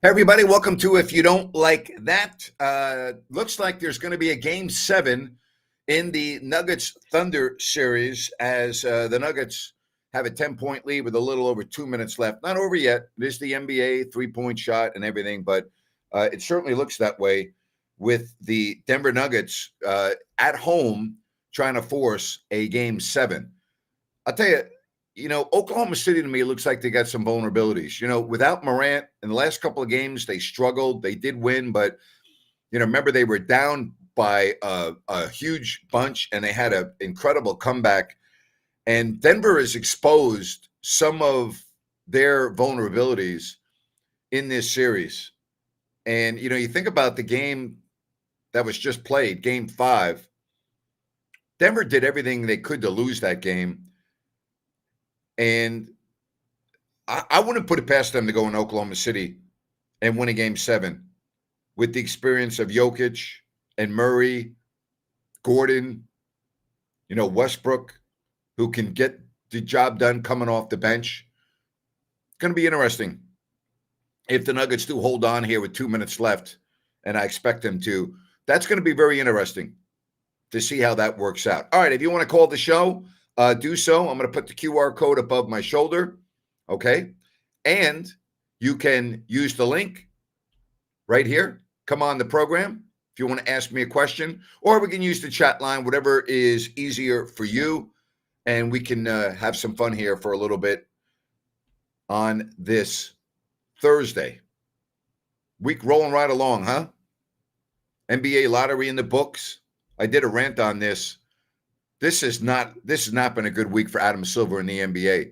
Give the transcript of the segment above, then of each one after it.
Hey everybody, welcome to If You Don't Like That. Looks like there's going to be a game 7 in the Nuggets Thunder series as the Nuggets have a 10-point lead with a little over 2 minutes left. Not over yet. It is the NBA 3-point shot and everything, but it certainly looks that way with the Denver Nuggets at home trying to force a game 7. I'll tell you, Oklahoma City to me looks like they got some vulnerabilities. Without Morant in the last couple of games, they struggled. They did win, but remember they were down by a huge bunch and they had an incredible comeback. And Denver has exposed some of their vulnerabilities in this series. And you think about the game that was just played, game 5. Denver did everything they could to lose that game. And I wouldn't put it past them to go in Oklahoma City and win a game 7 with the experience of Jokic and Murray, Gordon, Westbrook, who can get the job done coming off the bench. It's going to be interesting if the Nuggets do hold on here with 2 minutes left, and I expect them to. That's going to be very interesting to see how that works out. All right, if you want to call the show, do so. I'm going to put the QR code above my shoulder. Okay. And you can use the link right here. Come on the program if you want to ask me a question, or we can use the chat line, whatever is easier for you. And we can have some fun here for a little bit on this Thursday. Week rolling right along, huh? NBA lottery in the books. I did a rant on this. This has not been a good week for Adam Silver in the NBA.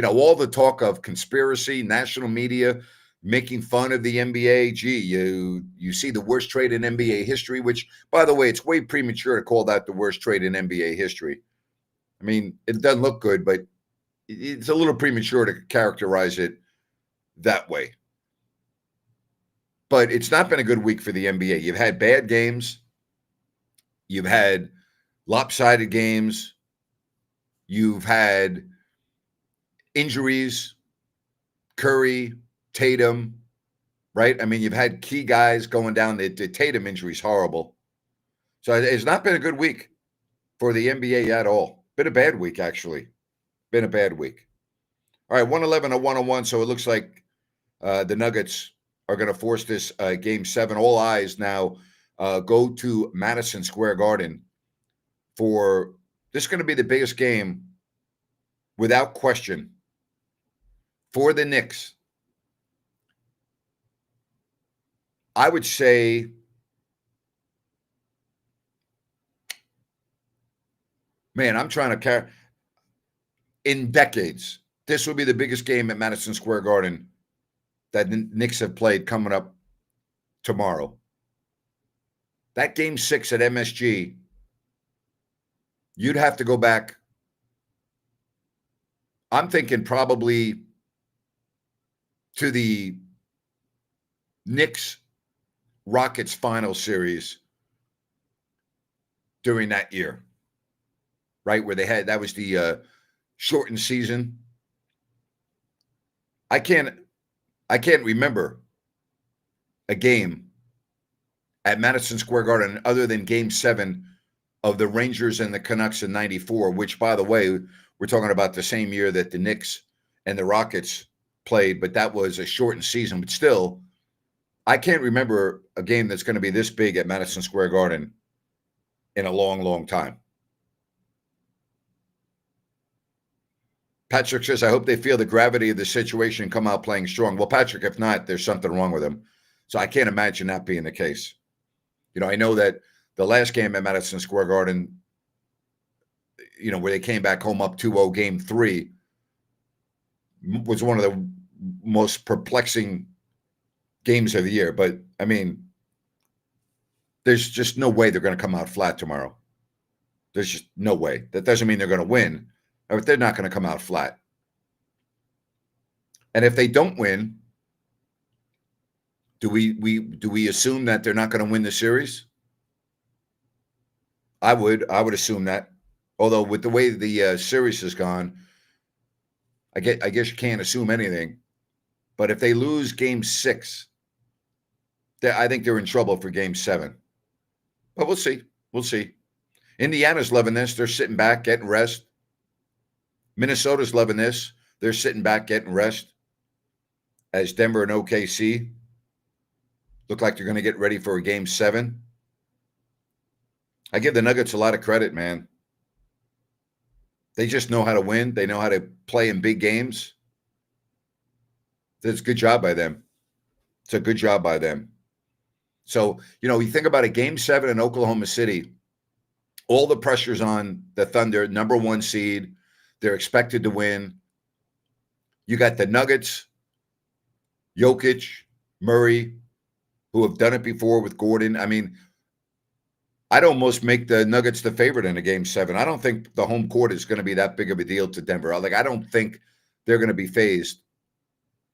All the talk of conspiracy, national media making fun of the NBA. Gee, you see the worst trade in NBA history, which, by the way, it's way premature to call that the worst trade in NBA history. I mean, it doesn't look good, but it's a little premature to characterize it that way. But it's not been a good week for the NBA. You've had bad games. You've had lopsided games. You've had injuries, Curry, Tatum, right? I mean, you've had key guys going down. The Tatum injury is horrible. So it's not been a good week for the NBA at all. Been a bad week, actually. Been a bad week. All right, 111 to 101. So it looks like the Nuggets are going to force this game 7. All eyes now go to Madison Square Garden for this is going to be the biggest game without question for the Knicks. I would say I'm trying to carry in decades. This will be the biggest game at Madison Square Garden that the Knicks have played coming up tomorrow. That game 6 at MSG, you'd have to go back. I'm thinking probably to the Knicks Rockets final series during that year, right? Where that was the shortened season. I can't remember a game at Madison Square Garden other than game 7 of the Rangers and the Canucks in 94, which, by the way, we're talking about the same year that the Knicks and the Rockets played, but that was a shortened season. But still, I can't remember a game that's going to be this big at Madison Square Garden in a long, long time. Patrick says, I hope they feel the gravity of the situation and come out playing strong. Well, Patrick, if not, there's something wrong with them. So I can't imagine that being the case. I know that the last game at Madison Square Garden, where they came back home up 2-0 game 3, was one of the most perplexing games of the year. But, I mean, there's just no way they're going to come out flat tomorrow. There's just no way. That doesn't mean they're going to win, but they're not going to come out flat. And if they don't win, do we assume that they're not going to win the series? I would assume that. Although with the way the series has gone, I guess you can't assume anything. But if they lose game 6, I think they're in trouble for game 7. But we'll see. We'll see. Indiana's loving this. They're sitting back, getting rest. Minnesota's loving this. They're sitting back, getting rest. As Denver and OKC look like they're going to get ready for a game 7. I give the Nuggets a lot of credit, man. They just know how to win. They know how to play in big games. It's a good job by them. It's a good job by them. So, you think about a game 7 in Oklahoma City, all the pressure's on the Thunder, number 1 seed. They're expected to win. You got the Nuggets, Jokic, Murray, who have done it before with Gordon. I mean, I'd almost make the Nuggets the favorite in a game 7. I don't think the home court is going to be that big of a deal to Denver. I don't think they're going to be fazed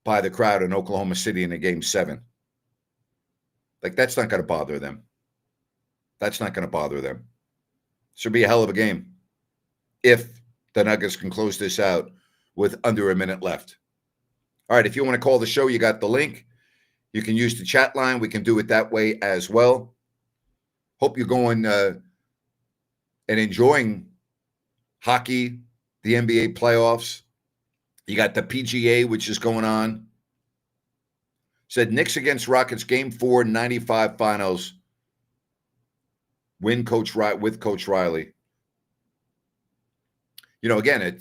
by the crowd in Oklahoma City in a game 7. That's not going to bother them. That's not going to bother them. Should be a hell of a game if the Nuggets can close this out with under a minute left. All right, if you want to call the show, you got the link. You can use the chat line. We can do it that way as well. Hope you're going and enjoying hockey, the NBA playoffs. You got the PGA, which is going on. Said Knicks against Rockets, game 4, 95 finals. Win with Coach Riley. Again,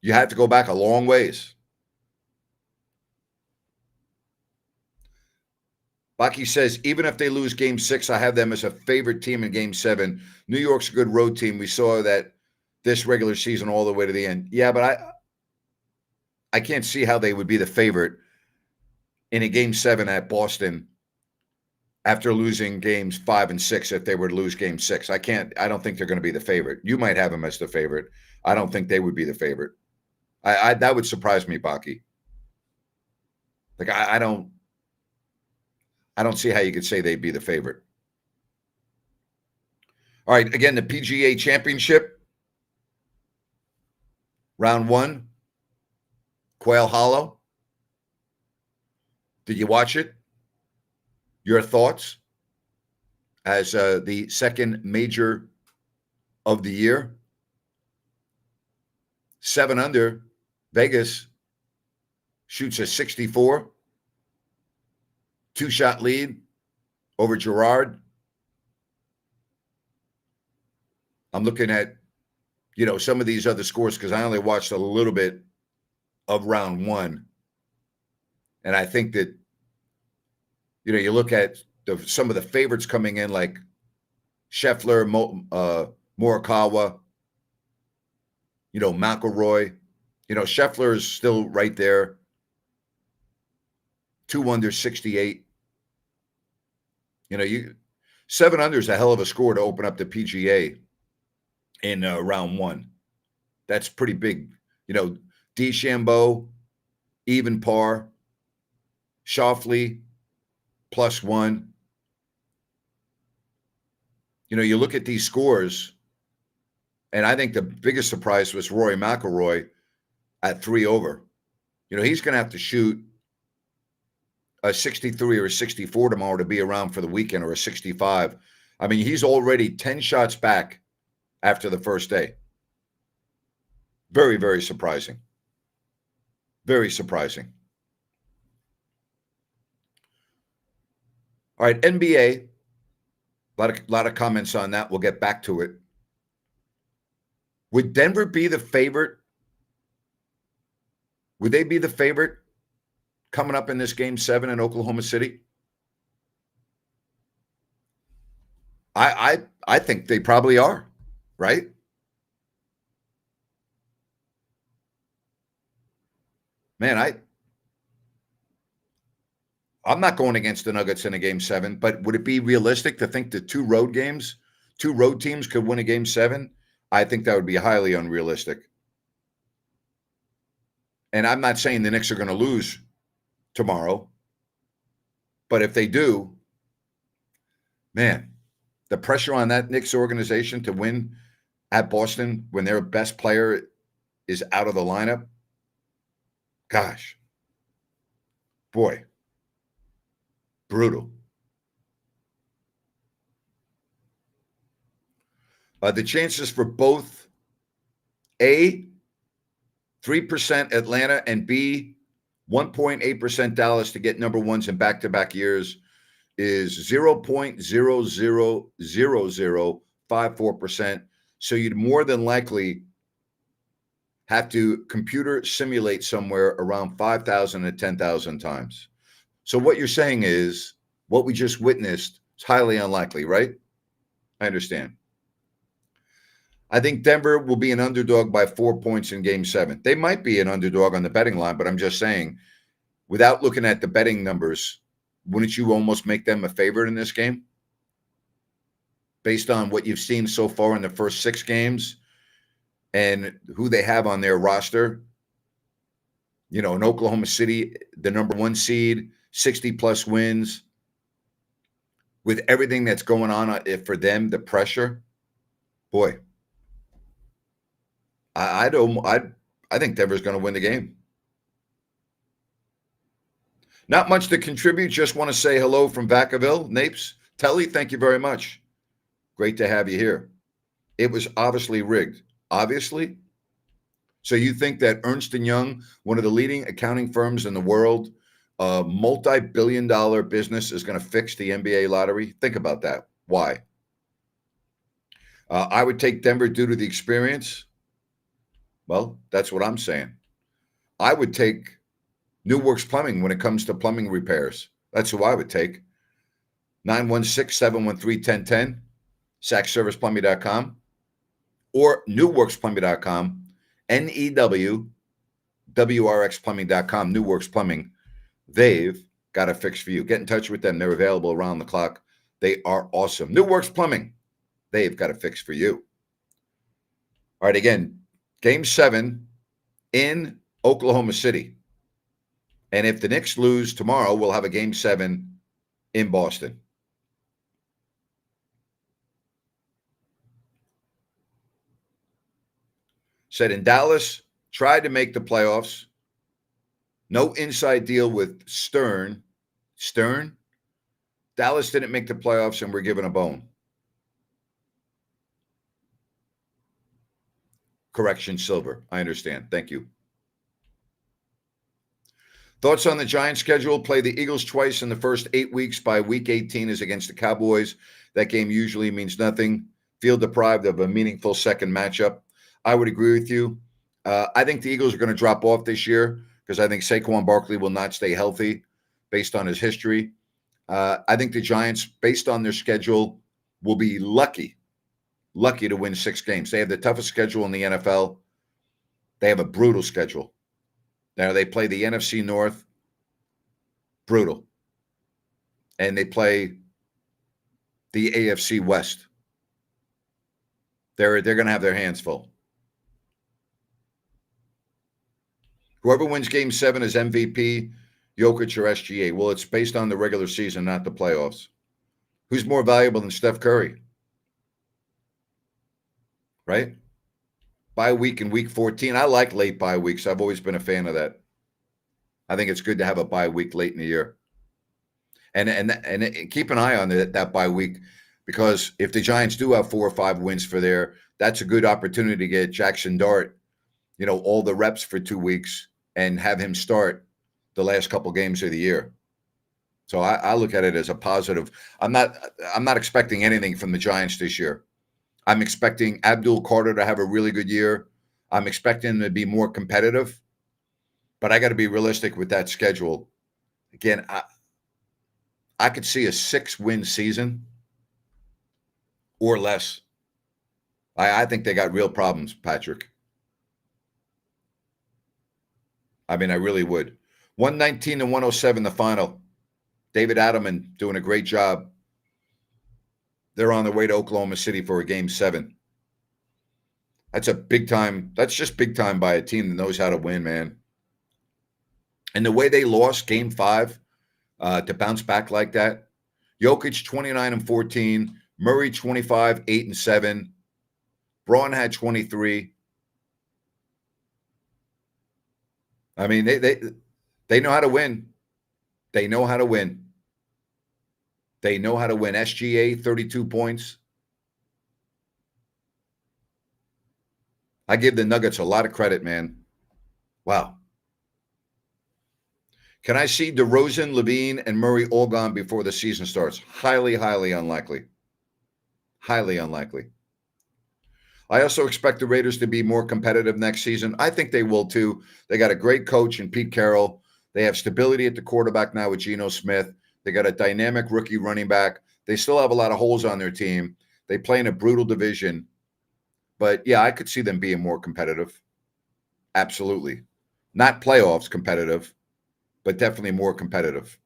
you have to go back a long ways. Baki says, even if they lose game 6, I have them as a favorite team in game 7. New York's a good road team. We saw that this regular season all the way to the end. Yeah, but I can't see how they would be the favorite in a game 7 at Boston after losing games 5 and 6 if they were to lose game 6. I don't think they're going to be the favorite. You might have them as the favorite. I don't think they would be the favorite. That would surprise me, Baki. I don't see how you could say they'd be the favorite. All right, again, the PGA Championship, round 1, Quail Hollow. Did you watch it? Your thoughts as the second major of the year? 7 under, Vegas shoots a 64. 2-shot lead over Gerard. I'm looking at, some of these other scores because I only watched a little bit of round 1. And I think that, you look at some of the favorites coming in like Scheffler, Morikawa, McIlroy. Scheffler is still right there. 2 under, 68. 7 under is a hell of a score to open up the PGA in round 1. That's pretty big. DeChambeau, even par. Schauffele, +1. You look at these scores, and I think the biggest surprise was Rory McIlroy at 3 over. He's going to have to shoot a 63 or a 64 tomorrow to be around for the weekend, or a 65. I mean, he's already 10 shots back after the first day. Very, very surprising. Very surprising. All right, NBA. A lot of comments on that. We'll get back to it. Would Denver be the favorite? Would they be the favorite coming up in this game 7 in Oklahoma City? I think they probably are, right? Man, I'm not going against the Nuggets in a game 7, but would it be realistic to think that 2 road teams could win a game 7? I think that would be highly unrealistic. And I'm not saying the Knicks are going to lose tomorrow, but if they do, man, the pressure on that Knicks organization to win at Boston when their best player is out of the lineup, gosh. Boy, brutal. The chances for both A, 3% Atlanta, and B, 1.8% Dallas to get number ones in back-to-back years is 0.000054%. So you'd more than likely have to computer simulate somewhere around 5,000 to 10,000 times. So what you're saying is what we just witnessed is highly unlikely, right? I understand. I think Denver will be an underdog by 4 points in game 7. They might be an underdog on the betting line, but I'm just saying, without looking at the betting numbers, wouldn't you almost make them a favorite in this game? Based on what you've seen so far in the first 6 games and who they have on their roster. In Oklahoma City, the number 1 seed, 60-plus wins. With everything that's going on for them, the pressure, boy, I think Denver's going to win the game. Not much to contribute. Just want to say hello from Vacaville. Napes, Telly, thank you very much. Great to have you here. It was obviously rigged. Obviously? So you think that Ernst & Young, one of the leading accounting firms in the world, a multi-billion-dollar business, is going to fix the NBA lottery? Think about that. Why? I would take Denver due to the experience. Well, that's what I'm saying. I would take New Works Plumbing when it comes to plumbing repairs. That's who I would take. 916-713-1010, sackserviceplumbing.com, or newworksplumbing.com, NEWWRXplumbing.com, New Works Plumbing. They've got a fix for you. Get in touch with them. They're available around the clock. They are awesome. New Works Plumbing. They've got a fix for you. All right, again, Game 7 in Oklahoma City. And if the Knicks lose tomorrow, we'll have a Game 7 in Boston. Said in Dallas, tried to make the playoffs. No inside deal with Stern. Stern? Dallas didn't make the playoffs and we're given a bone. Correction, Silver. I understand. Thank you. Thoughts on the Giants' schedule? Play the Eagles twice in the first 8 weeks. By week 18 is against the Cowboys. That game usually means nothing. Feel deprived of a meaningful second matchup. I would agree with you. I think the Eagles are going to drop off this year because I think Saquon Barkley will not stay healthy based on his history. I think the Giants, based on their schedule, will be lucky to win 6 games. They have the toughest schedule in the NFL. They have a brutal schedule. Now, they play the NFC North, brutal. And they play the AFC West. They're going to have their hands full. Whoever wins Game 7 is MVP, Jokic or SGA. Well, it's based on the regular season, not the playoffs. Who's more valuable than Steph Curry? Right? Bye week in week 14. I like late bye weeks. I've always been a fan of that. I think it's good to have a bye week late in the year. And keep an eye on that bye week, because if the Giants do have 4 or 5 wins for there, that's a good opportunity to get Jackson Dart, all the reps for 2 weeks and have him start the last couple games of the year. So I look at it as a positive. I'm not expecting anything from the Giants this year. I'm expecting Abdul Carter to have a really good year. I'm expecting him to be more competitive, but I got to be realistic with that schedule. Again, I could see a 6-win season or less. I think they got real problems, Patrick. I mean, I really would. 119 to 107, the final. David Adelman doing a great job. They're on their way to Oklahoma City for a Game 7. That's just big time by a team that knows how to win, man. And the way they lost Game 5 to bounce back like that. Jokic 29 and 14, Murray 25, 8 and 7. Braun had 23. I mean, they know how to win. They know how to win. They know how to win. SGA, 32 points. I give the Nuggets a lot of credit, man. Wow. Can I see DeRozan, Levine, and Murray all gone before the season starts? Highly, highly unlikely. Highly unlikely. I also expect the Raiders to be more competitive next season. I think they will too. They got a great coach in Pete Carroll. They have stability at the quarterback now with Geno Smith. They got a dynamic rookie running back. They still have a lot of holes on their team. They play in a brutal division. But yeah, I could see them being more competitive. Absolutely. Not playoffs competitive, but definitely more competitive.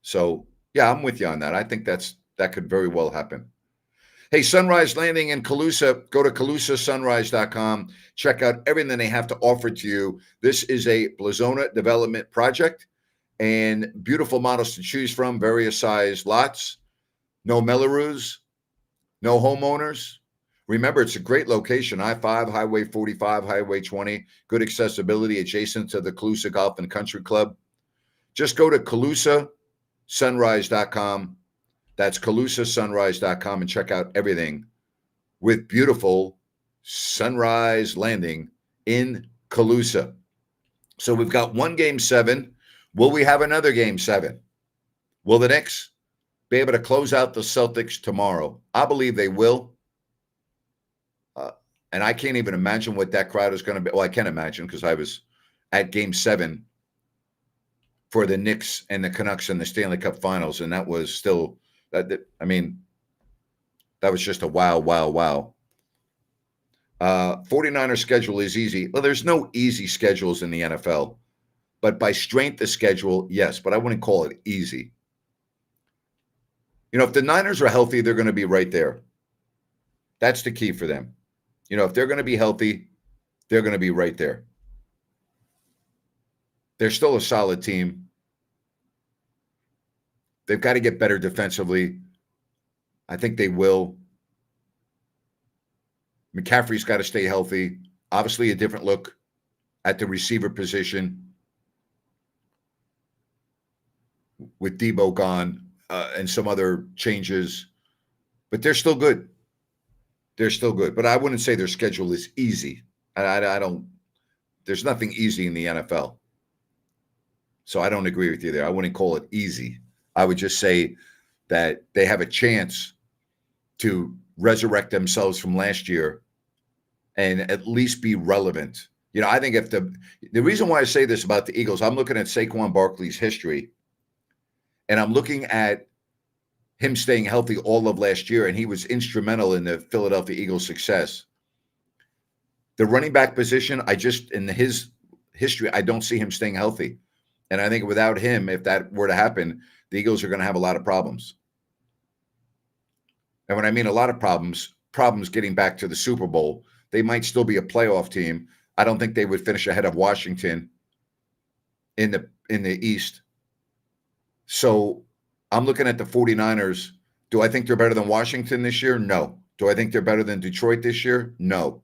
So yeah, I'm with you on that. I think that could very well happen. Hey, Sunrise Landing in Calusa, go to CalusaSunrise.com. Check out everything they have to offer to you. This is a Blazona development project and beautiful models to choose from, various size lots, no Mellorews, no homeowners. Remember, it's a great location, I-5, Highway 45, Highway 20, good accessibility adjacent to the Calusa Golf and Country Club. Just go to CalusaSunrise.com. That's CalusaSunrise.com and check out everything with beautiful Sunrise Landing in Calusa. So we've got one game 7. Will we have another game 7? Will the Knicks be able to close out the Celtics tomorrow? I believe they will. And I can't even imagine what that crowd is going to be. Well, I can imagine because I was at game 7 for the Knicks and the Canucks in the Stanley Cup Finals. And that was still, that was just a wow, wow, wow. 49ers schedule is easy. Well, there's no easy schedules in the NFL. But by strength of schedule, yes. But I wouldn't call it easy. If the Niners are healthy, they're going to be right there. That's the key for them. If they're going to be healthy, they're going to be right there. They're still a solid team. They've got to get better defensively. I think they will. McCaffrey's got to stay healthy. Obviously, a different look at the receiver position with Debo gone and some other changes. But they're still good. They're still good. But I wouldn't say their schedule is easy. I don't. There's nothing easy in the NFL. So I don't agree with you there. I wouldn't call it easy. I would just say that they have a chance to resurrect themselves from last year and at least be relevant. I think if the reason why I say this about the Eagles, I'm looking at Saquon Barkley's history, and I'm looking at him staying healthy all of last year, and he was instrumental in the Philadelphia Eagles' success. The running back position, in his history, I don't see him staying healthy. And I think without him, if that were to happen, the Eagles are going to have a lot of problems. And when I mean a lot of problems getting back to the Super Bowl, they might still be a playoff team. I don't think they would finish ahead of Washington in the East. So I'm looking at the 49ers. Do I think they're better than Washington this year? No. Do I think they're better than Detroit this year? No.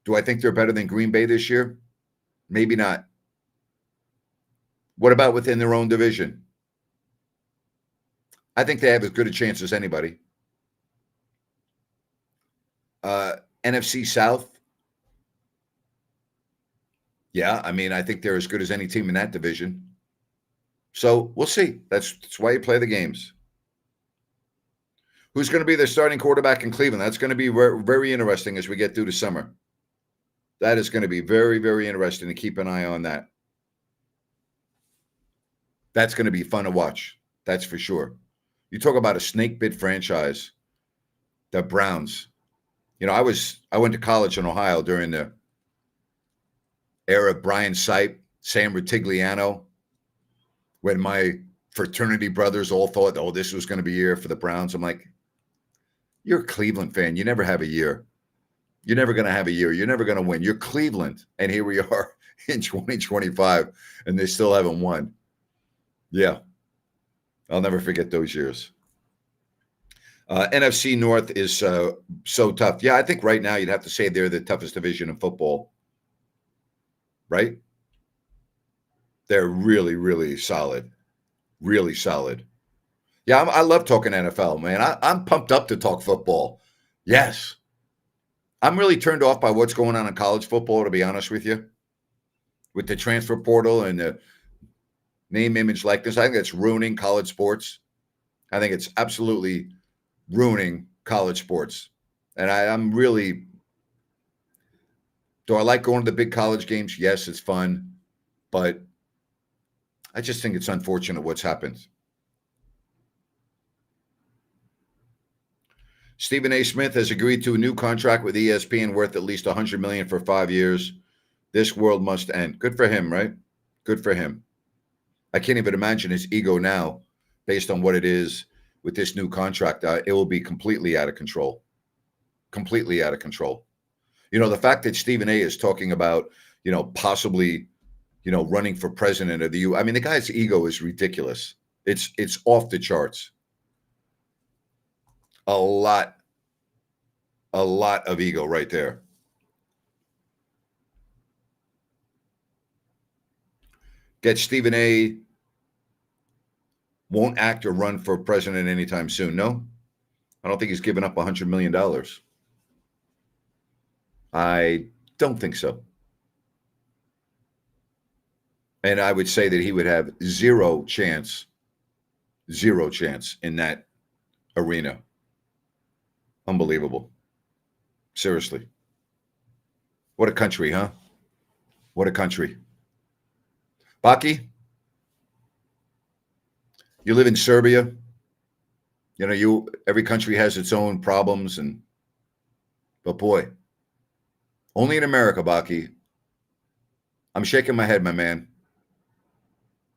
Do I think they're better than Green Bay this year? Maybe not. What about within their own division? I think they have as good a chance as anybody. NFC South. Yeah, I think they're as good as any team in that division. So we'll see. That's why you play the games. Who's going to be their starting quarterback in Cleveland? That's going to be very interesting as we get through the summer. That is going to be very, very interesting to keep an eye on that. That's going to be fun to watch. That's for sure. You talk about a snake bit franchise, the Browns. I went to college in Ohio during the era of Brian Sipe, Sam Rutigliano, when my fraternity brothers all thought, oh, this was going to be a year for the Browns. I'm like, you're a Cleveland fan. You never have a year. You're never going to have a year. You're never going to win. You're Cleveland. And here we are in 2025, and they still haven't won. Yeah. I'll never forget those years. NFC North is so tough. Yeah, I think right now you'd have to say they're the toughest division in football. Right? They're really, really solid. Really solid. Yeah, I love talking NFL, man. I'm pumped up to talk football. Yes. I'm really turned off by what's going on in college football, to be honest with you, with the transfer portal and the name, image, likeness. I think that's ruining college sports. I think it's absolutely ruining college sports. And I'm really, do I like going to the big college games? Yes, it's fun. But I just think it's unfortunate what's happened. Stephen A. Smith has agreed to a new contract with ESPN worth at least $100 million for 5 years. This world must end. Good for him, right? Good for him. I can't even imagine his ego now, based on what it is with this new contract. It will be completely out of control. Completely out of control. You know, the fact that Stephen A. is talking about, possibly, running for president of the U. I mean, the guy's ego is ridiculous. It's off the charts. A lot of ego right there. Get Stephen A. won't act or run for president anytime soon. No, I don't think he's given up $100 million. I don't think so. And I would say that he would have zero chance in that arena. Unbelievable. Seriously. What a country, huh? What a country. Baki, you live in Serbia. Every country has its own problems, but boy, only in America, Baki. I'm shaking my head, my man.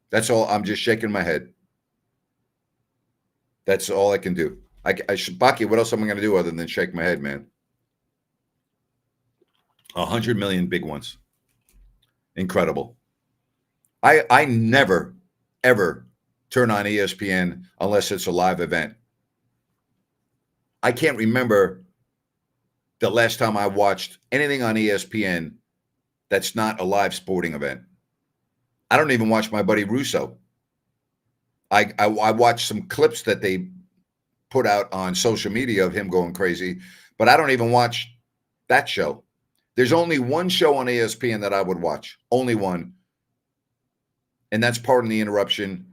That's all. I'm just shaking my head. That's all I can do. I should, Baki, what else am I going to do other than shake my head, man? 100 million big ones. Incredible. I never, ever turn on ESPN unless it's a live event. I can't remember the last time I watched anything on ESPN that's not a live sporting event. I don't even watch my buddy Russo. I watched some clips that they put out on social media of him going crazy, but I don't even watch that show. There's only one show on ESPN that I would watch, only one, and that's Pardon the Interruption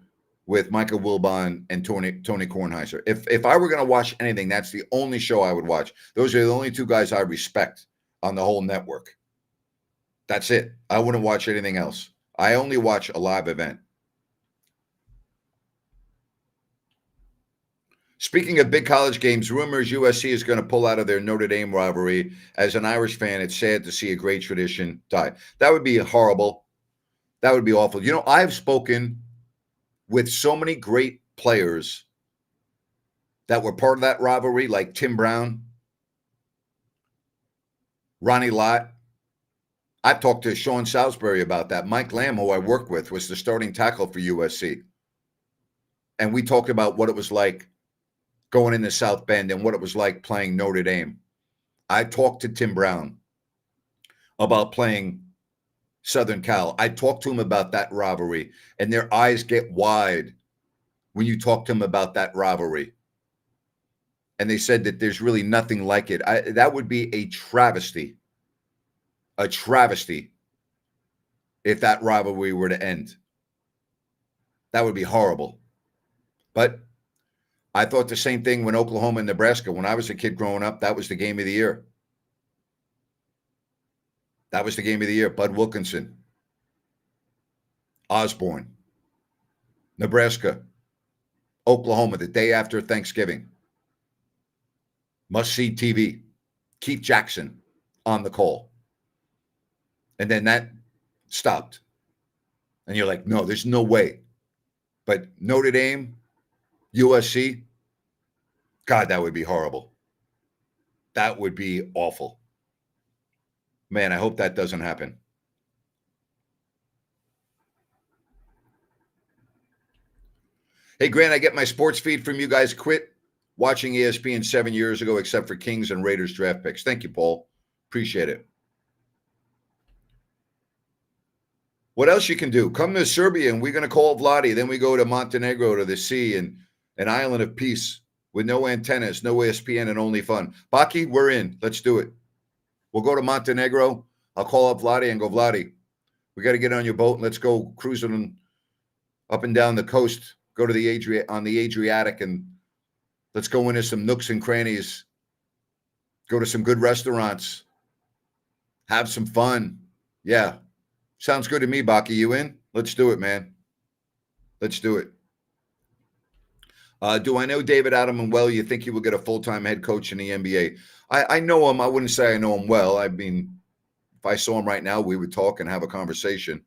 with Michael Wilbon and Tony Kornheiser. If I were going to watch anything, that's the only show I would watch. Those are the only two guys I respect on the whole network. That's it. I wouldn't watch anything else. I only watch a live event. Speaking of big college games, rumors USC is going to pull out of their Notre Dame rivalry. As an Irish fan, it's sad to see a great tradition die. That would be horrible. That would be awful. I've spoken with so many great players that were part of that rivalry, like Tim Brown, Ronnie Lott. I've talked to Sean Salisbury about that. Mike Lamb, who I worked with, was the starting tackle for USC. And we talked about what it was like going into South Bend and what it was like playing Notre Dame. I talked to Tim Brown about playing Southern Cal. I talked to him about that rivalry, and their eyes get wide when you talk to them about that rivalry. And they said that there's really nothing like it. That would be a travesty if that rivalry were to end. That would be horrible. But I thought the same thing when Oklahoma and Nebraska. When I was a kid growing up, that was the game of the year. That was the game of the year. Bud Wilkinson, Osborne, Nebraska, Oklahoma, the day after Thanksgiving. Must-see TV. Keith Jackson on the call. And then that stopped. And you're like, no, there's no way. But Notre Dame, USC, God, that would be horrible. That would be awful. Man, I hope that doesn't happen. Hey, Grant, I get my sports feed from you guys. Quit watching ESPN 7 years ago, except for Kings and Raiders draft picks. Thank you, Paul. Appreciate it. What else you can do? Come to Serbia and we're going to call Vladi. Then we go to Montenegro to the sea and an island of peace with no antennas, no ESPN, and only fun. Baki, we're in. Let's do it. We'll go to Montenegro. I'll call up Vladi and go, Vladi, we got to get on your boat and let's go cruising up and down the coast. Go to the Adriatic and let's go into some nooks and crannies. Go to some good restaurants. Have some fun. Yeah. Sounds good to me, Baki. You in? Let's do it, man. Let's do it. Do I know David Adelman well? You think he will get a full-time head coach in the NBA? I know him. I wouldn't say I know him well. I mean, if I saw him right now, we would talk and have a conversation.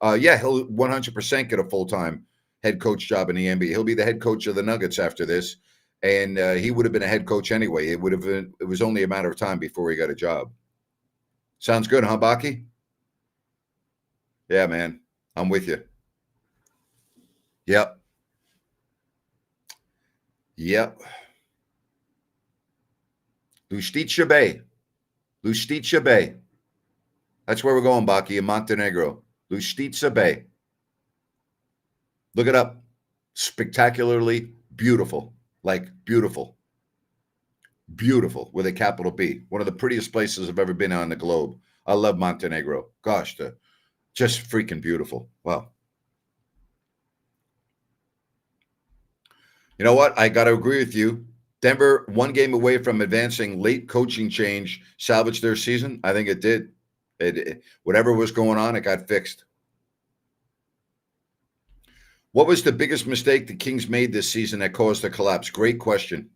Yeah, he'll 100% get a full-time head coach job in the NBA. He'll be the head coach of the Nuggets after this, and he would have been a head coach anyway. It was only a matter of time before he got a job. Sounds good, huh, Baki? Yeah, man. I'm with you. Yep. Yep. Lustitia Bay. Lustitia Bay. That's where we're going, Baki, in Montenegro. Lustitia Bay. Look it up. Spectacularly beautiful. Like beautiful. Beautiful with a capital B. One of the prettiest places I've ever been on the globe. I love Montenegro. Gosh, just freaking beautiful. Wow. You know what? I got to agree with you. Denver, one game away from advancing. Late coaching change salvaged their season. I think it did. Whatever was going on, it got fixed. What was the biggest mistake the Kings made this season that caused the collapse? Great question.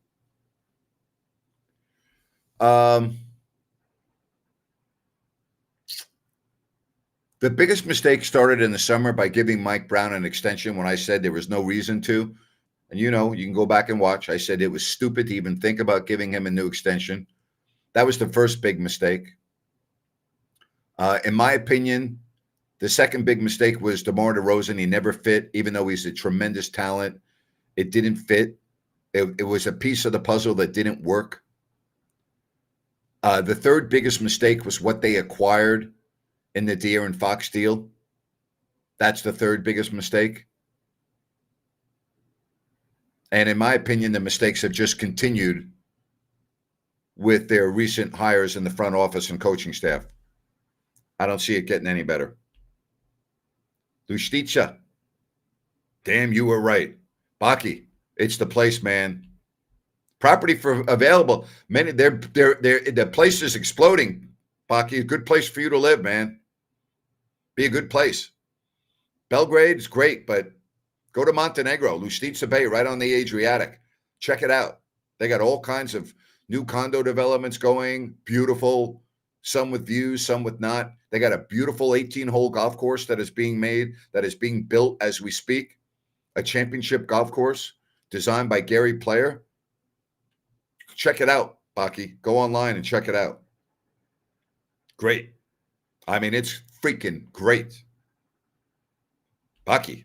The biggest mistake started in the summer by giving Mike Brown an extension when I said there was no reason to. And you can go back and watch. I said it was stupid to even think about giving him a new extension. That was the first big mistake. In my opinion, the second big mistake was DeMar DeRozan. He never fit, even though he's a tremendous talent. It didn't fit. It was a piece of the puzzle that didn't work. The third biggest mistake was what they acquired in the De'Aaron Fox deal. That's the third biggest mistake. And in my opinion, the mistakes have just continued with their recent hires in the front office and coaching staff. I don't see it getting any better. Lustitia. Damn, you were right. Baki, it's the place, man. Property for available. Many the place is exploding. Baki, a good place for you to live, man. Be a good place. Belgrade is great, but go to Montenegro, Lustitia Bay, right on the Adriatic. Check it out. They got all kinds of new condo developments going. Beautiful. Some with views, some with not. They got a beautiful 18-hole golf course that is being made, that is being built as we speak. A championship golf course designed by Gary Player. Check it out, Baki. Go online and check it out. Great. I mean, it's freaking great. Baki.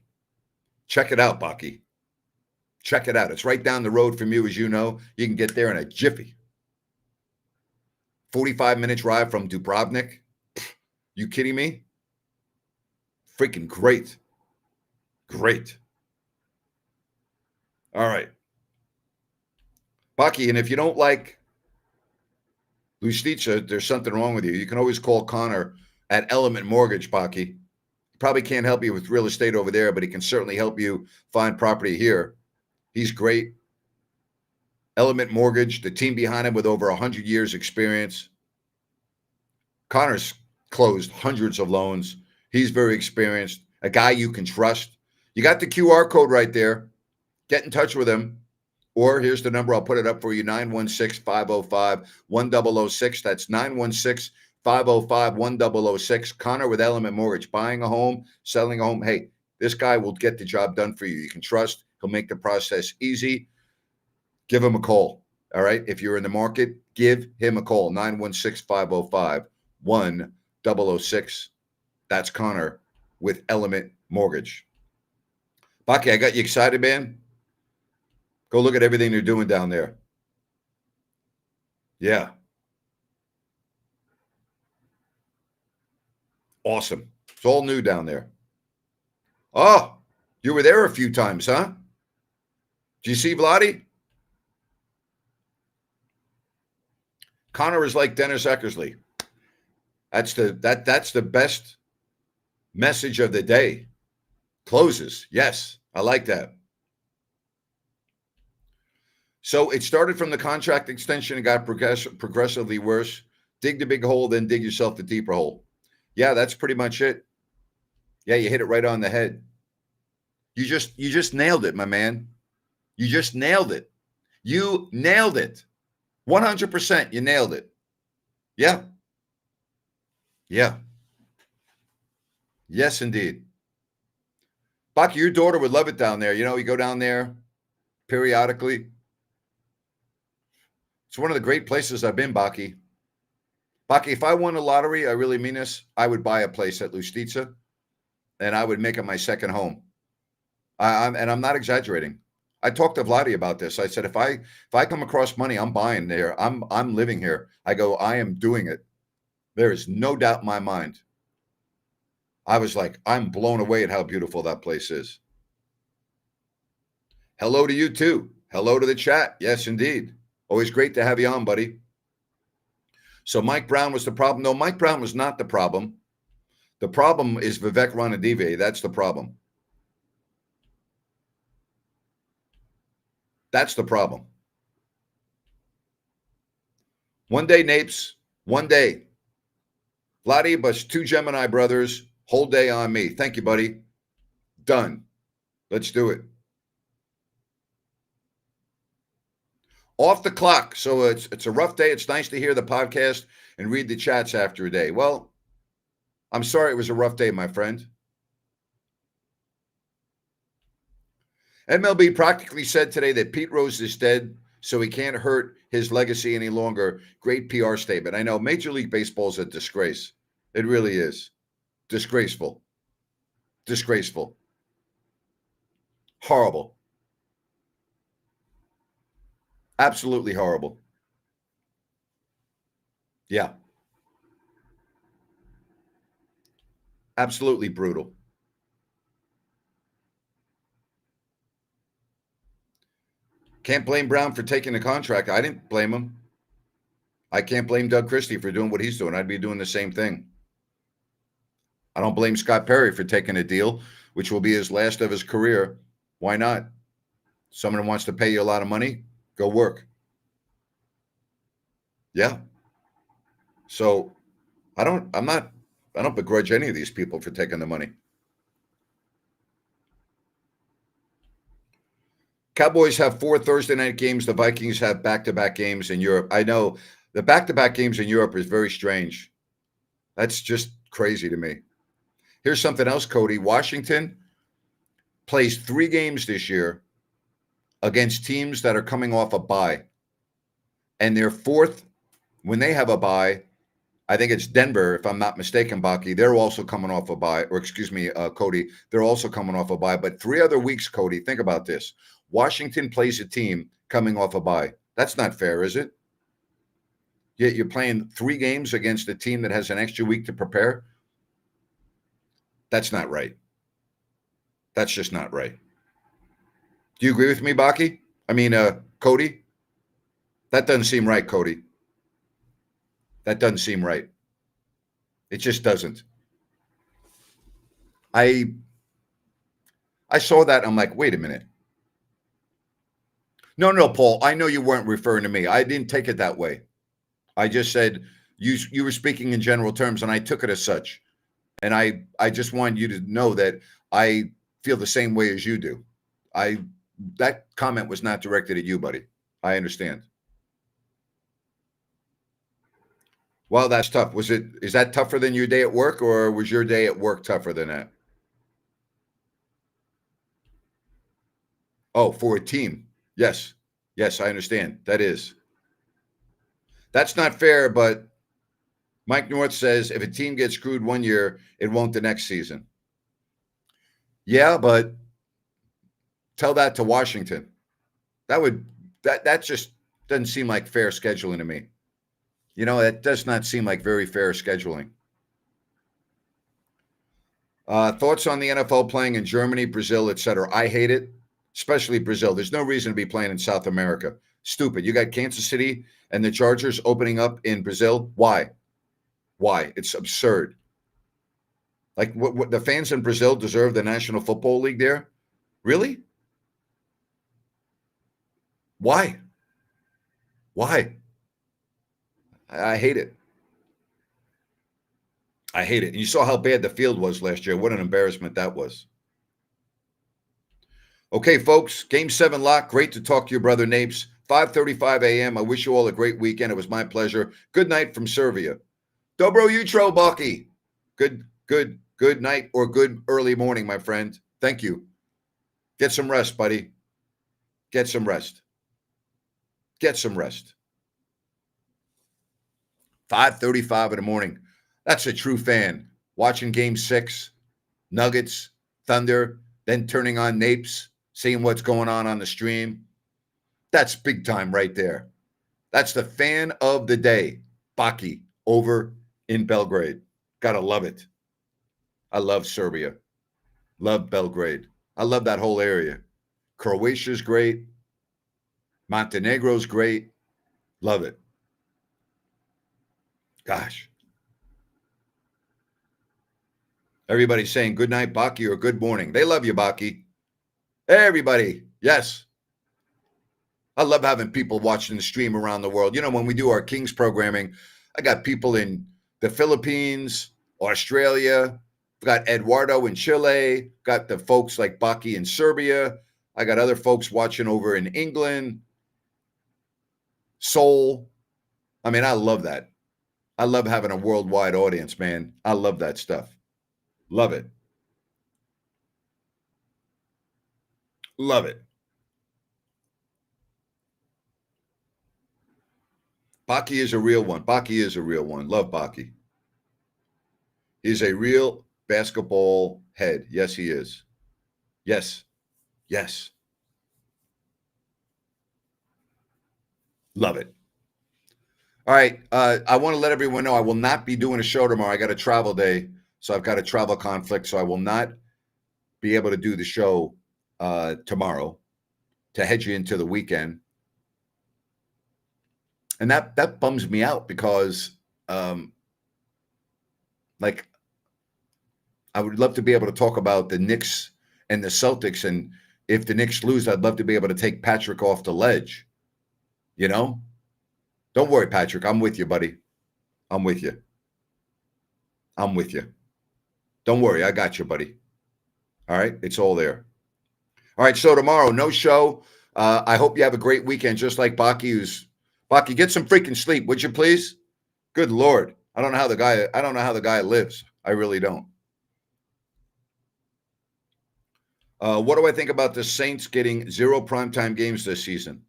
Check it out, Baki. Check it out. It's right down the road from you, as you know. You can get there in a jiffy. 45-minute drive from Dubrovnik. You kidding me? Freaking great. Great. All right. Baki, and if you don't like Lustitia, there's something wrong with you. You can always call Connor at Element Mortgage, Baki. He probably can't help you with real estate over there, but he can certainly help you find property here. He's great. Element Mortgage, the team behind him with over 100 years experience. Connor's closed hundreds of loans. He's very experienced, a guy you can trust. You got the QR code right there. Get in touch with him. Or here's the number. I'll put it up for you, 916-505-1006. That's 916-505-1006. Connor with Element Mortgage. Buying a home, selling a home. Hey, this guy will get the job done for you. You can trust. He'll make the process easy. Give him a call. All right? If you're in the market, give him a call, 916-505-1006. That's Connor with Element Mortgage. Baki, I got you excited, man. Go look at everything they're doing down there. Yeah. Awesome. It's all new down there. Oh, you were there a few times, huh? Did you see Vladdy? Connor is like Dennis Eckersley. That's the best message of the day. Closes. Yes, I like that. So it started from the contract extension and got progressively worse. Dig the big hole, then dig yourself the deeper hole. Yeah, that's pretty much it. Yeah, you hit it right on the head. You just nailed it, my man. You just nailed it. You nailed it. 100%. You nailed it. Yeah. Yeah. Yes, indeed. Baki, your daughter would love it down there. You know, you go down there periodically. It's one of the great places I've been, Baki. Baki, if I won a lottery, I really mean this, I would buy a place at Lustitza and I would make it my second home. I'm not exaggerating. I talked to Vladdy about this. I said, if I come across money, I'm buying there. I'm living here. I go, I am doing it. There is no doubt in my mind. I was like, I'm blown away at how beautiful that place is. Hello to you too. Hello to the chat. Yes, indeed. Always great to have you on, buddy. So Mike Brown was the problem. No, Mike Brown was not the problem. The problem is Vivek Ranadive. That's the problem. That's the problem. One day, Napes. One day. Vladdy, but 2 Gemini brothers. Whole day on me. Thank you, buddy. Done. Let's do it. Off the clock. So it's a rough day. It's nice to hear the podcast and read the chats after a day. Well, I'm sorry it was a rough day, my friend. MLB practically said today that Pete Rose is dead, so he can't hurt his legacy any longer. Great PR statement. I know Major League Baseball is a disgrace. It really is. Disgraceful. Disgraceful. Horrible. Absolutely horrible. Yeah. Absolutely brutal. Can't blame Brown for taking the contract. I didn't blame him. I can't blame Doug Christie for doing what he's doing. I'd be doing the same thing. I don't blame Scott Perry for taking a deal, which will be his last of his career. Why not? Someone wants to pay you a lot of money, go work. Yeah. So I don't begrudge any of these people for taking the money. Cowboys have 4 Thursday night games. The Vikings have back-to-back games in Europe. I know the back-to-back games in Europe is very strange. That's just crazy to me. Here's something else, Cody. Washington plays 3 games this year against teams that are coming off a bye. And their fourth, when they have a bye, I think it's Denver, if I'm not mistaken, Baki. They're also coming off a bye, or excuse me, Cody. They're also coming off a bye. But 3 other weeks, Cody, think about this. Washington plays a team coming off a bye. That's not fair, is it? Yet you're playing 3 games against a team that has an extra week to prepare. That's not right. That's just not right. Do you agree with me, Baki? I mean, Cody? That doesn't seem right, Cody. That doesn't seem right. It just doesn't. I saw that. I'm like, wait a minute. No, Paul. I know you weren't referring to me. I didn't take it that way. I just said you were speaking in general terms, and I took it as such. And I just wanted you to know that I feel the same way as you do. That comment was not directed at you, buddy. I understand. Well, that's tough. Is that tougher than your day at work, or was your day at work tougher than that? Oh, for a team. Yes. Yes, I understand. That's not fair, but Mike North says if a team gets screwed one year, it won't the next season. Yeah, but tell that to Washington. That just doesn't seem like fair scheduling to me. You know, that does not seem like very fair scheduling. Thoughts on the NFL playing in Germany, Brazil, etc. I hate it, especially Brazil. There's no reason to be playing in South America. Stupid. You got Kansas City and the Chargers opening up in Brazil. Why? Why? It's absurd. Like, what the fans in Brazil deserve the National Football League there? Really? Why? Why? I hate it. I hate it. And you saw how bad the field was last year. What an embarrassment that was. Okay, folks, Game 7 lock. Great to talk to your brother, Napes. 5:35 a.m. I wish you all a great weekend. It was my pleasure. Good night from Serbia. Dobro jutro, Baki. Good night or good early morning, my friend. Thank you. Get some rest, buddy. Get some rest. Get some rest. 5:35 in the morning. That's a true fan. Watching Game 6, Nuggets, Thunder, then turning on Napes, seeing what's going on the stream. That's big time right there. That's the fan of the day, Baki, over in Belgrade. Gotta love it. I love Serbia. Love Belgrade. I love that whole area. Croatia's great. Montenegro's great. Love it. Gosh. Everybody's saying good night, Baki, or good morning. They love you, Baki. Everybody. Yes. I love having people watching the stream around the world. You know, when we do our Kings programming, I got people in the Philippines, Australia, got Eduardo in Chile, got the folks like Baki in Serbia. I got other folks watching over in England, Seoul. I mean, I love that. I love having a worldwide audience, man. I love that stuff. Love it. Love it. Baki is a real one. Baki is a real one. Love Baki. He's a real basketball head. Yes, he is. Yes. Yes. Love it. All right. I want to let everyone know I will not be doing a show tomorrow. I got a travel day, so I've got a travel conflict, so I will not be able to do the show tomorrow to head you into the weekend. And that bums me out because, like, I would love to be able to talk about the Knicks and the Celtics, and if the Knicks lose, I'd love to be able to take Patrick off the ledge. You know? Don't worry, Patrick. I'm with you, buddy. I'm with you. I'm with you. Don't worry. I got you, buddy. All right? It's all there. All right, so tomorrow, no show. I hope you have a great weekend, just like Baki. Baki, get some freaking sleep, would you please? Good Lord. I don't know how the guy lives. I really don't. What do I think about the Saints getting 0 primetime games this season?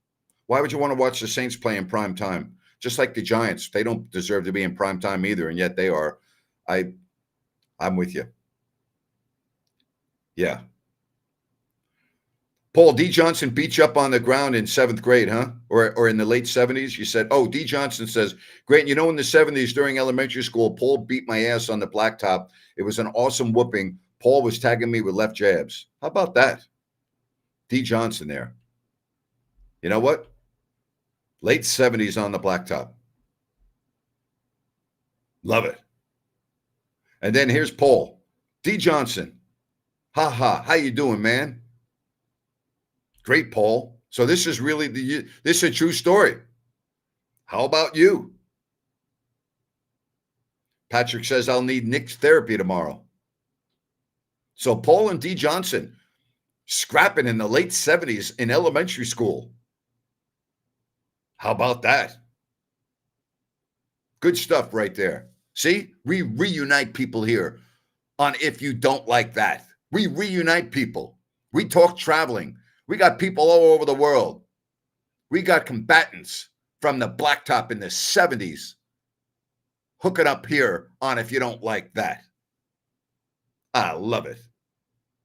Why would you want to watch the Saints play in prime time? Just like the Giants, they don't deserve to be in prime time either, and yet they are. I'm with you. Yeah. Paul, D. Johnson beat you up on the ground in 7th grade, huh? Or in the late 70s? You said, oh, D. Johnson says, great. You know, in the 70s during elementary school, Paul beat my ass on the blacktop. It was an awesome whooping. Paul was tagging me with left jabs. How about that? D. Johnson there. You know what? Late 70s on the blacktop. Love it. And then here's Paul. D. Johnson. Ha ha. How you doing, man? Great, Paul. So this is really this is a true story. How about you? Patrick says I'll need Nick's therapy tomorrow. So Paul and D. Johnson scrapping in the late 70s in elementary school. How about that? Good stuff right there. See, we reunite people here on If You Don't Like That. We reunite people. We talk traveling. We got people all over the world. We got combatants from the blacktop in the 70s hooking up here on If You Don't Like That. I love it.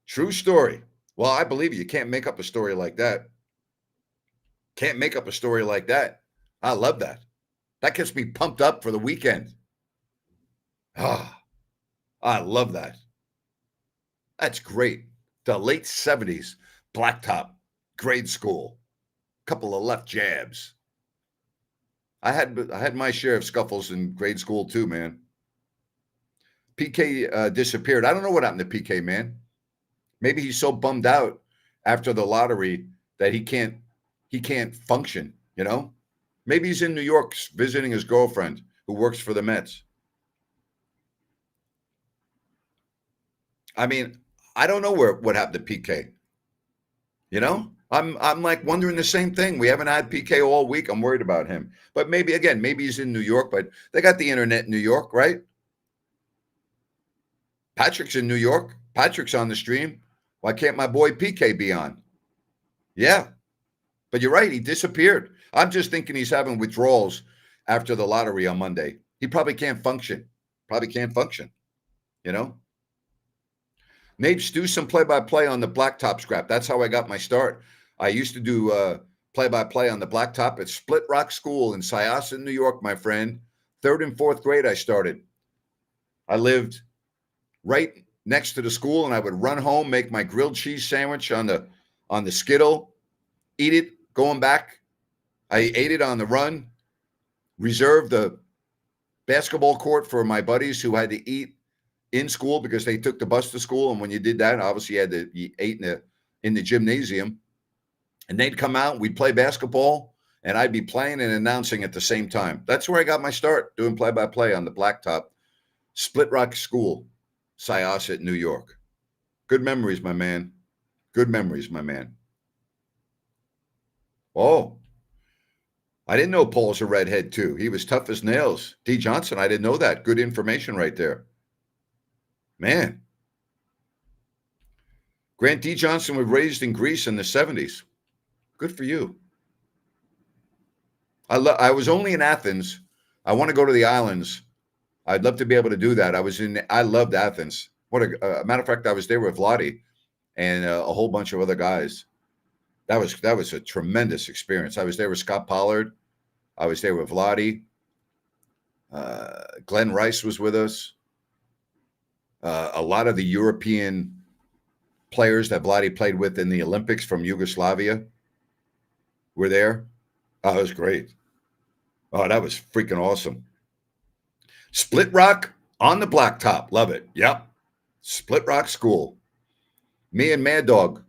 True story. Well, I believe you can't make up a story like that. Can't make up a story like that. I love that. That gets me pumped up for the weekend. Ah, I love that. That's great. The late 70s, blacktop, grade school, couple of left jabs. I had my share of scuffles in grade school too, man. PK disappeared. I don't know what happened to PK, man. Maybe he's so bummed out after the lottery that he can't function, you know? Maybe he's in New York visiting his girlfriend who works for the Mets. I mean, I don't know what happened to PK. You know? I'm like wondering the same thing. We haven't had PK all week. I'm worried about him. But maybe he's in New York, but they got the internet in New York, right? Patrick's in New York. Patrick's on the stream. Why can't my boy PK be on? Yeah. But you're right, he disappeared. I'm just thinking he's having withdrawals after the lottery on Monday. He probably can't function. Probably can't function, you know? Mapes, do some play-by-play on the blacktop scrap. That's how I got my start. I used to do play-by-play on the blacktop at Split Rock School in Syosset, New York, my friend. 3rd and 4th grade I started. I lived right next to the school, and I would run home, make my grilled cheese sandwich on the Skittle, eat it, going back. I ate it on the run, reserved the basketball court for my buddies who had to eat in school because they took the bus to school. And when you did that, obviously you ate in the gymnasium. And they'd come out, we'd play basketball, and I'd be playing and announcing at the same time. That's where I got my start, doing play-by-play on the blacktop. Split Rock School, Syosset, New York. Good memories, my man. Good memories, my man. Oh, I didn't know Paul's a redhead too. He was tough as nails. D. Johnson, I didn't know that. Good information right there. Man. Grant D. Johnson was raised in Greece in the 70s. Good for you. I was only in Athens. I want to go to the islands. I'd love to be able to do that. I loved Athens. What a matter of fact, I was there with Vladi and a whole bunch of other guys. That was a tremendous experience. I was there with Scott Pollard. I was there with Vladi. Glenn Rice was with us. A lot of the European players that Vladi played with in the Olympics from Yugoslavia were there. Oh, it was great. Oh, that was freaking awesome. Split Rock on the blacktop. Love it. Yep. Split Rock School. Me and Mad Dog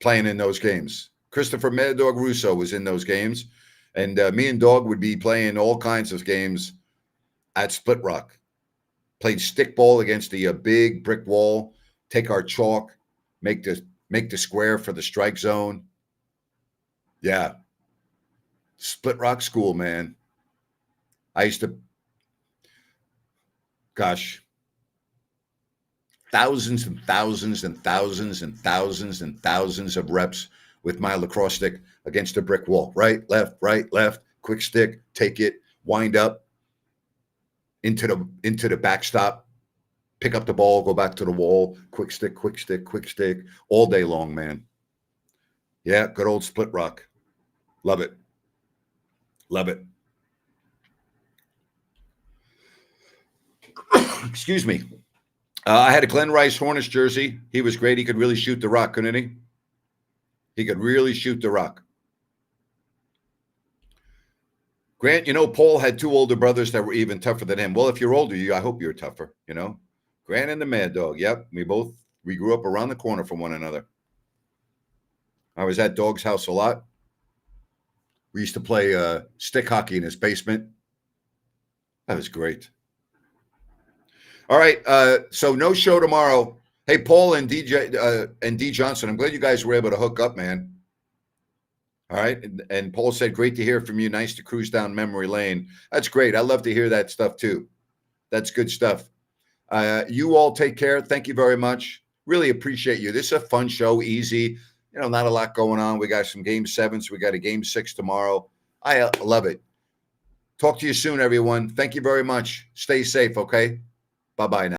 playing in those games. Christopher Mad Dog Russo was in those games. And me and Dog would be playing all kinds of games at Split Rock. Played stickball against the big brick wall, take our chalk, make the square for the strike zone. Yeah. Split Rock School, man. I used to, gosh, thousands and thousands and thousands and thousands and thousands of reps with my lacrosse stick against a brick wall. Right, left, quick stick, take it, wind up into the backstop, pick up the ball, go back to the wall, quick stick, all day long, man. Yeah, good old Split Rock. Love it. Love it. Excuse me. I had a Glenn Rice Hornets jersey. He was great. He could really shoot the rock, couldn't he? He could really shoot the rock. Grant, Paul had 2 older brothers that were even tougher than him. Well, if you're older, I hope you're tougher, Grant and the Mad Dog. Yep. We grew up around the corner from one another. I was at Dog's house a lot. We used to play stick hockey in his basement. That was great. All right. So no show tomorrow. Hey, Paul and D. Johnson, I'm glad you guys were able to hook up, man. All right. And Paul said, great to hear from you. Nice to cruise down memory lane. That's great. I love to hear that stuff too. That's good stuff. You all take care. Thank you very much. Really appreciate you. This is a fun show. Easy. Not a lot going on. We got some game 7s. We got a game 6 tomorrow. I love it. Talk to you soon, everyone. Thank you very much. Stay safe. Okay. Bye-bye now.